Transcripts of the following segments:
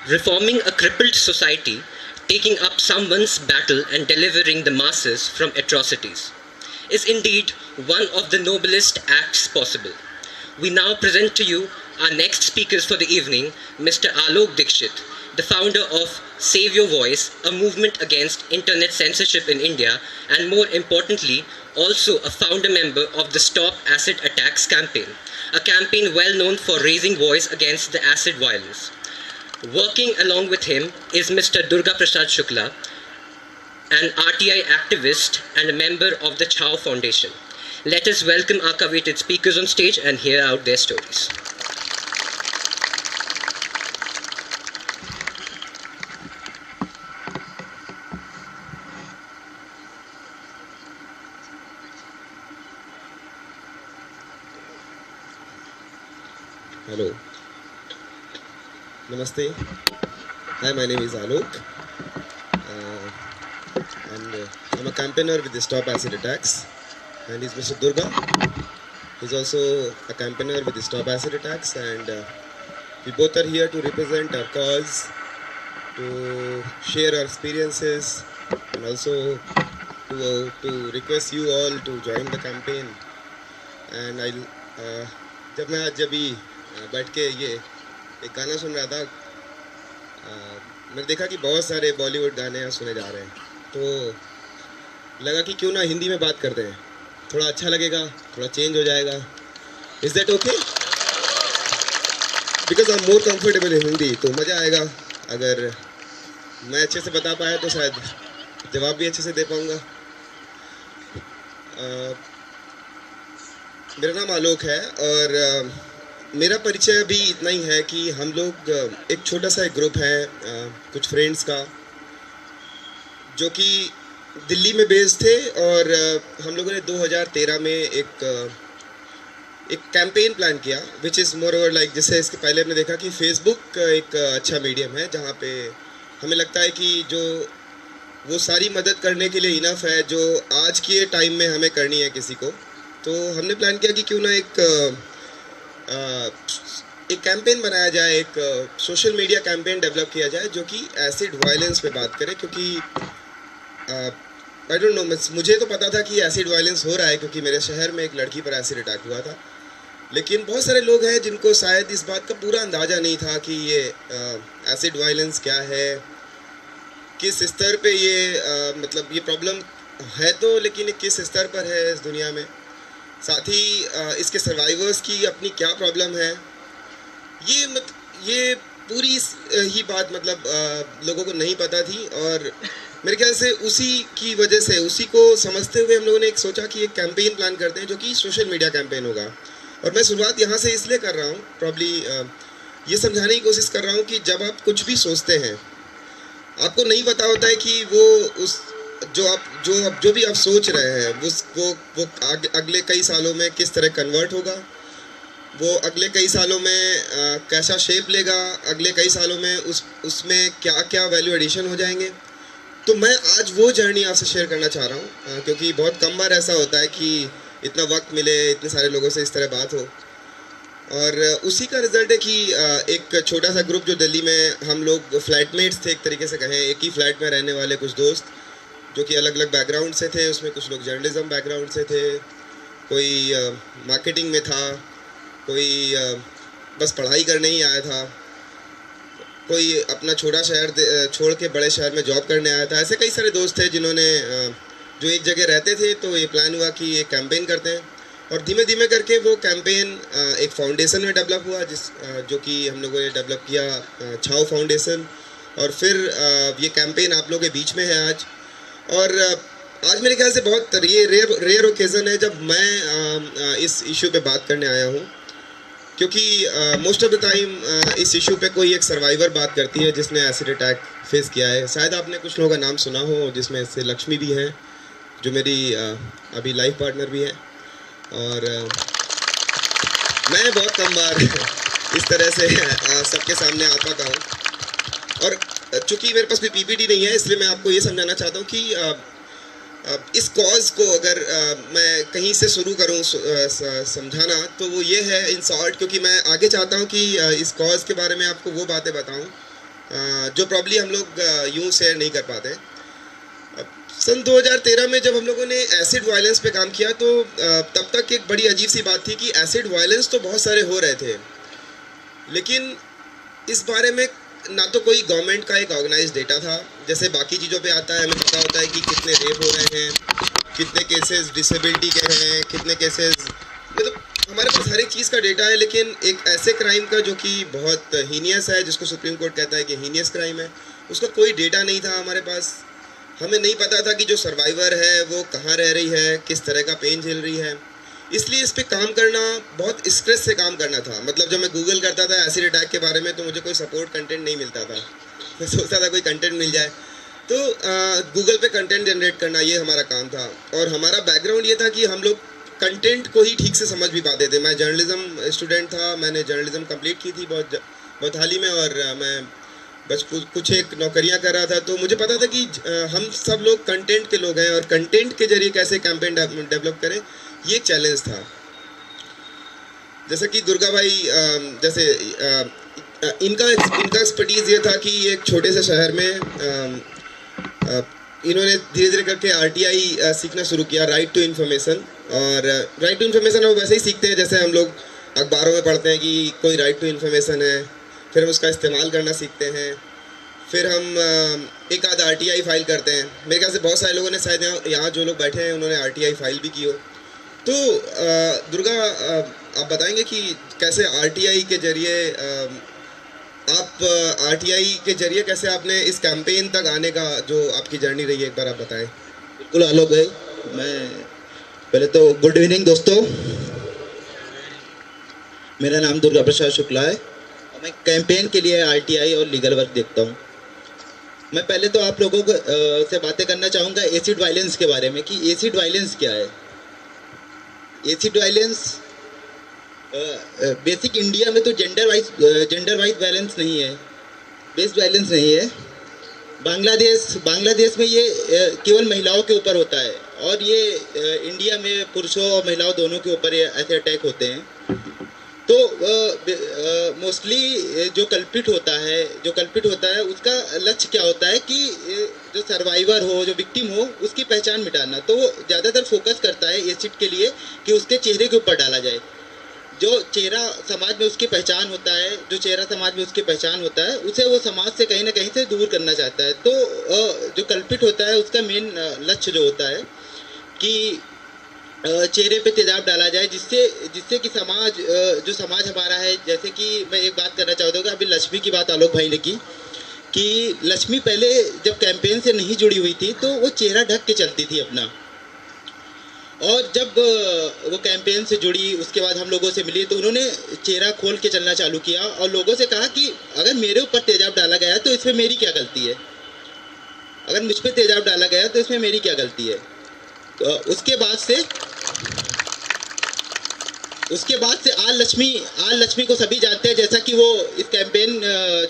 Reforming a crippled society, taking up someone's battle and delivering the masses from atrocities, is indeed one of the noblest acts possible. We now present to you our next speakers for the evening, Mr. Alok Dikshit, the founder of Save Your Voice, a movement against internet censorship in India, and more importantly, also a founder member of the Stop Acid Attacks campaign, a campaign well known for raising voice against the acid violence. Working along with him is Mr. Durga Prasad Shukla, an RTI activist and a member of the Chao Foundation. Let us welcome our coveted speakers on stage and hear out their stories. Hello. Namaste. Hi, my name is Alok. I'm a campaigner with the Stop Acid Attacks. And he's Mr. Durga. He's also a campaigner with the Stop Acid Attacks. And we both are here to represent our cause, to share our experiences, and also to request you all to join the campaign. And जब मैं आज बैठ के ये एक गाना सुन रहा था, मैंने देखा कि बहुत सारे बॉलीवुड गाने यहाँ सुने जा रहे हैं, तो लगा कि क्यों ना हिंदी में बात करते हैं, थोड़ा अच्छा लगेगा, थोड़ा चेंज हो जाएगा. Is that okay? Because I am more comfortable in Hindi, तो मज़ा आएगा. अगर मैं अच्छे से बता पाया तो शायद जवाब भी अच्छे से दे पाऊँगा. मेरा नाम आलोक है और मेरा परिचय अभी इतना ही है कि हम लोग एक छोटा सा एक ग्रुप है, कुछ फ्रेंड्स का, जो कि दिल्ली में बेस्ड थे. और हम लोगों ने 2013 में एक कैंपेन प्लान किया, which is more over like, जैसे इसके पहले हमने देखा कि फेसबुक एक अच्छा मीडियम है जहाँ पे हमें लगता है कि जो वो सारी मदद करने के लिए इनफ है जो आज के टाइम में हमें करनी है किसी को. तो हमने प्लान किया कि क्यों ना एक कैंपेन बनाया जाए, एक सोशल मीडिया कैंपेन डेवलप किया जाए जो कि एसिड वायलेंस पे बात करे. क्योंकि आई डोंट नो, मुझे तो पता था कि एसिड वायलेंस हो रहा है क्योंकि मेरे शहर में एक लड़की पर एसिड अटैक हुआ था, लेकिन बहुत सारे लोग हैं जिनको शायद इस बात का पूरा अंदाज़ा नहीं था कि ये एसिड वायलेंस क्या है, किस स्तर पे ये मतलब ये प्रॉब्लम है, तो लेकिन किस स्तर पर है इस दुनिया में. साथ ही इसके सर्वाइवर्स की अपनी क्या प्रॉब्लम है, ये पूरी ही बात मतलब लोगों को नहीं पता थी. और मेरे ख्याल से उसी की वजह से, उसी को समझते हुए हम लोगों ने एक सोचा कि एक कैंपेन प्लान करते हैं जो कि सोशल मीडिया कैंपेन होगा. और मैं शुरुआत यहाँ से इसलिए कर रहा हूँ, प्रॉब्ली ये समझाने की कोशिश कर रहा हूँ कि जब आप कुछ भी सोचते हैं, आपको नहीं पता होता है कि वो उस जो भी आप सोच रहे हैं वो अगले कई सालों में किस तरह कन्वर्ट होगा, वो अगले कई सालों में कैसा शेप लेगा, अगले कई सालों में उसमें क्या क्या वैल्यू एडिशन हो जाएंगे. तो मैं आज वो जर्नी आपसे शेयर करना चाह रहा हूँ, क्योंकि बहुत कम बार ऐसा होता है कि इतना वक्त मिले, इतने सारे लोगों से इस तरह बात हो. और उसी का रिज़ल्ट है कि एक छोटा सा ग्रुप जो दिल्ली में हम लोग फ्लैटमेट्स थे, एक तरीके से कहें, एक ही फ्लैट में रहने वाले कुछ दोस्त जो कि अलग अलग बैकग्राउंड से थे. उसमें कुछ लोग जर्नलिज्म बैकग्राउंड से थे, कोई मार्केटिंग में था, कोई बस पढ़ाई करने ही आया था, कोई अपना छोटा शहर छोड़ के बड़े शहर में जॉब करने आया था. ऐसे कई सारे दोस्त थे जिन्होंने जो एक जगह रहते थे. तो ये प्लान हुआ कि ये कैंपेन करते हैं, और धीमे धीमे करके वो कैंपेन एक फाउंडेशन में डेवलप हुआ, जो कि हम लोगों ने डेवलप किया, छाओ फाउंडेशन. और फिर ये कैंपेन आप लोगों के बीच में है आज. और आज मेरे ख्याल से बहुत ये रेयर ओकेज़न है जब मैं इस इशू पे बात करने आया हूँ, क्योंकि मोस्ट ऑफ द टाइम इस इशू पे कोई एक सर्वाइवर बात करती है जिसने एसिड अटैक फेस किया है. शायद आपने कुछ लोगों का नाम सुना हो, जिसमें से लक्ष्मी भी हैं, जो मेरी अभी लाइफ पार्टनर भी है. और मैं बहुत कम बार इस तरह से सबके सामने आ पाता हूँ. और चूँकि मेरे पास भी पीपीटी नहीं है, इसलिए मैं आपको ये समझाना चाहता हूँ कि इस कॉज को अगर मैं कहीं से शुरू करूँ समझाना, तो वो ये है इन शॉर्ट, क्योंकि मैं आगे चाहता हूँ कि इस कॉज के बारे में आपको वो बातें बताऊँ जो प्रॉब्ली हम लोग यूँ शेयर नहीं कर पाते। सन 2013 में जब हम लोगों ने एसिड वायलेंस पे काम किया तो तब तक एक बड़ी अजीब सी बात थी कि एसिड वायलेंस तो बहुत सारे हो रहे थे, लेकिन इस बारे में ना तो कोई गवर्नमेंट का एक ऑर्गेनाइज डेटा था। जैसे बाकी चीज़ों पे आता है, हमें पता होता है कि कितने रेप हो रहे हैं, कितने केसेस डिसेबिलिटी के हैं, कितने केसेस, मतलब हमारे पास हर एक चीज़ का डेटा है। लेकिन एक ऐसे क्राइम का जो कि बहुत हीनियस है, जिसको सुप्रीम कोर्ट कहता है कि हीनियस क्राइम है, उसका कोई डेटा नहीं था हमारे पास। हमें नहीं पता था कि जो सर्वाइवर है वो कहाँ रह रही है, किस तरह का पेन झेल रही है। इसलिए इस पे काम करना बहुत स्ट्रेस से काम करना था। मतलब जब मैं गूगल करता था एसिड अटैक के बारे में तो मुझे कोई सपोर्ट कंटेंट नहीं मिलता था। मैं सोचता था कोई कंटेंट मिल जाए, तो गूगल पे कंटेंट जनरेट करना ये हमारा काम था। और हमारा बैकग्राउंड ये था कि हम लोग कंटेंट को ही ठीक से समझ भी पाते थे। मैं जर्नलिज्म स्टूडेंट था, मैंने जर्नलिज्म कंप्लीट की थी बहुत हाल ही में, और मैं बस कुछ एक नौकरियां कर रहा था। तो मुझे पता था कि हम सब लोग कंटेंट के लोग हैं और कंटेंट के जरिए कैसे कैंपेन डेवलप करें, ये एक चैलेंज था। जैसे कि दुर्गा भाई, जैसे इनका एक्सपर्टीज़ ये था कि एक छोटे से शहर में इन्होंने धीरे धीरे करके RTI सीखना शुरू किया, राइट टू इन्फॉर्मेशन। और राइट टू इन्फॉर्मेशन हम वैसे ही सीखते हैं जैसे हम लोग अखबारों में पढ़ते हैं कि कोई राइट टू इन्फॉर्मेशन है, फिर हम उसका इस्तेमाल करना सीखते हैं, फिर हम एक आध RTI फाइल करते हैं। मेरे ख्याल से बहुत सारे लोगों ने शायद यहाँ जो लोग बैठे हैं उन्होंने RTI फाइल भी की हो। तो दुर्गा, आप बताएंगे कि कैसे RTI के जरिए कैसे आपने इस कैंपेन तक आने का जो आपकी जर्नी रही है, एक बार आप बताएं। बिल्कुल आलोक भाई, मैं पहले तो गुड इवनिंग दोस्तों। मेरा नाम दुर्गा प्रसाद शुक्ला है और मैं कैंपेन के लिए RTI और लीगल वर्क देखता हूँ। मैं पहले तो आप लोगों को से बातें करना चाहूँगा एसिड वायलेंस के बारे में कि एसिड वायलेंस क्या है। एसिड वायलेंस बेसिक इंडिया में तो जेंडर वाइज वायलेंस नहीं है, बेस्ड वायलेंस नहीं है। बांग्लादेश में ये केवल महिलाओं के ऊपर होता है और ये इंडिया में पुरुषों और महिलाओं दोनों के ऊपर ऐसे अटैक होते हैं। तो मोस्टली जो कल्प्रिट होता है उसका लक्ष्य क्या होता है कि जो सर्वाइवर हो, जो विक्टिम हो, उसकी पहचान मिटाना। तो वो ज़्यादातर फोकस करता है एसिड के लिए कि उसके चेहरे के ऊपर डाला जाए। जो चेहरा समाज में उसकी पहचान होता है, उसे वो समाज से कहीं ना कहीं से दूर करना चाहता है। तो जो कल्प्रिट होता है उसका मेन लक्ष्य जो होता है कि चेहरे पे तेजाब डाला जाए, जिससे कि समाज हमारा है। जैसे कि मैं एक बात करना चाहता हूँ कि अभी लक्ष्मी की बात आलोक भाई ने की कि लक्ष्मी पहले जब कैंपेन से नहीं जुड़ी हुई थी तो वो चेहरा ढक के चलती थी अपना, और जब वो कैंपेन से जुड़ी उसके बाद हम लोगों से मिली तो उन्होंने चेहरा खोल के चलना चालू किया और लोगों से कहा कि अगर मेरे ऊपर तेजाब डाला गया तो इसमें मेरी क्या गलती है, अगर मुझ पर तेजाब डाला गया तो इसमें मेरी क्या गलती है। तो उसके बाद से आल लक्ष्मी को सभी जानते हैं, जैसा कि वो इस कैंपेन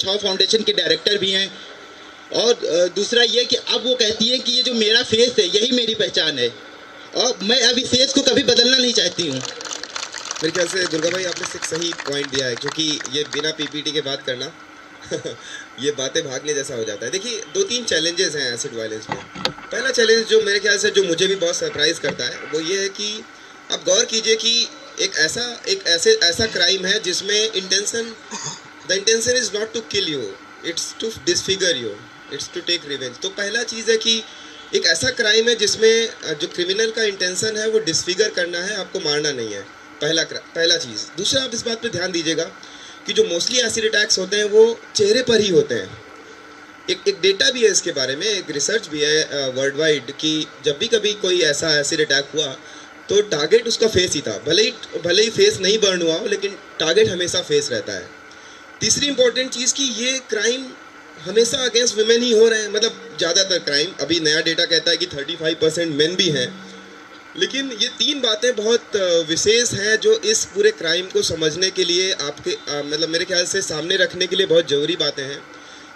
छाव फाउंडेशन के डायरेक्टर भी हैं। और दूसरा ये कि अब वो कहती है कि ये जो मेरा फेस है यही मेरी पहचान है और मैं अब इस फेस को कभी बदलना नहीं चाहती हूँ। मेरे ख्याल से दुर्गा भाई आपने एक सही पॉइंट दिया है, क्योंकि ये बिना PPT के बात करना ये बातें भागने जैसा हो जाता है। देखिए 2-3 चैलेंजेस हैं एसिड वायलेंस में। पहला चैलेंज जो मेरे ख्याल से जो मुझे भी बहुत सरप्राइज करता है वो ये है कि आप गौर कीजिए कि एक ऐसा क्राइम है जिसमें the intention is not to kill you, it's to disfigure you, it's to take revenge. तो पहला चीज़ है कि एक ऐसा क्राइम है जिसमें जो क्रिमिनल का इंटेंशन है वो डिसफिगर करना है, आपको मारना नहीं है। पहला चीज़। दूसरा, आप इस बात पे ध्यान दीजिएगा कि जो मोस्टली एसिड अटैक्स होते हैं वो चेहरे पर ही होते हैं। एक डेटा भी है इसके बारे में, एक रिसर्च भी है वर्ल्ड वाइड कि जब भी कभी कोई ऐसा एसिड अटैक हुआ तो टारगेट उसका फेस ही था। भले ही फेस नहीं बर्न हुआ हो, लेकिन टारगेट हमेशा फेस रहता है। तीसरी इंपॉर्टेंट चीज़ कि ये क्राइम हमेशा अगेंस्ट वुमेन ही हो रहे हैं। मतलब ज़्यादातर क्राइम, अभी नया डेटा कहता है कि 35% मेन भी हैं। लेकिन ये 3 बातें बहुत विशेष हैं जो इस पूरे क्राइम को समझने के लिए आपके मतलब मेरे ख्याल से सामने रखने के लिए बहुत ज़रूरी बातें हैं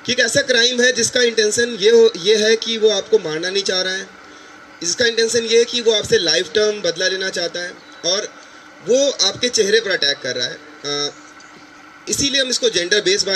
कि एक ऐसा क्राइम है जिसका इंटेंशन ये है कि वो आपको मारना नहीं चाह रहा है, इसका इंटेंशन ये है कि वो आपसे लाइफ टर्म बदला लेना चाहता है और वो आपके चेहरे पर अटैक कर रहा है। इसीलिए हम इसको जेंडर बेस्ड